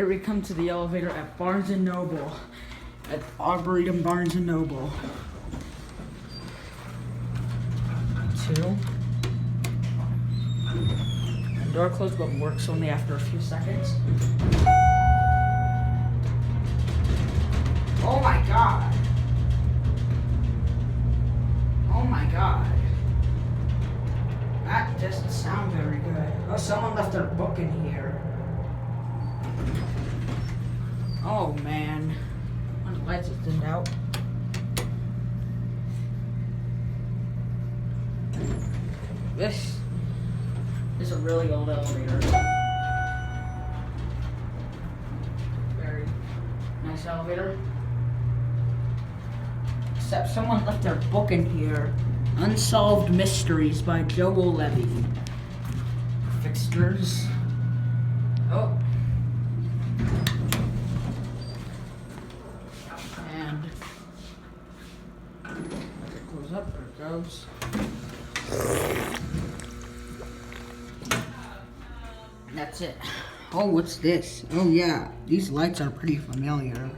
Here we come to the elevator at Barnes & Noble. At Arboretum Barnes & Noble. 2. The door closed but works only after a few seconds. Oh my god. Oh my god. That doesn't sound very good. Oh, someone left their book in here. Oh man. One of the lights is dimmed out. This is a really old elevator. Very nice elevator. Except someone left their book in here. Unsolved Mysteries by Joel Levy. Fixtures. Oh. And it goes up, there it goes. That's it. Oh, what's this? Oh yeah, these lights are pretty familiar.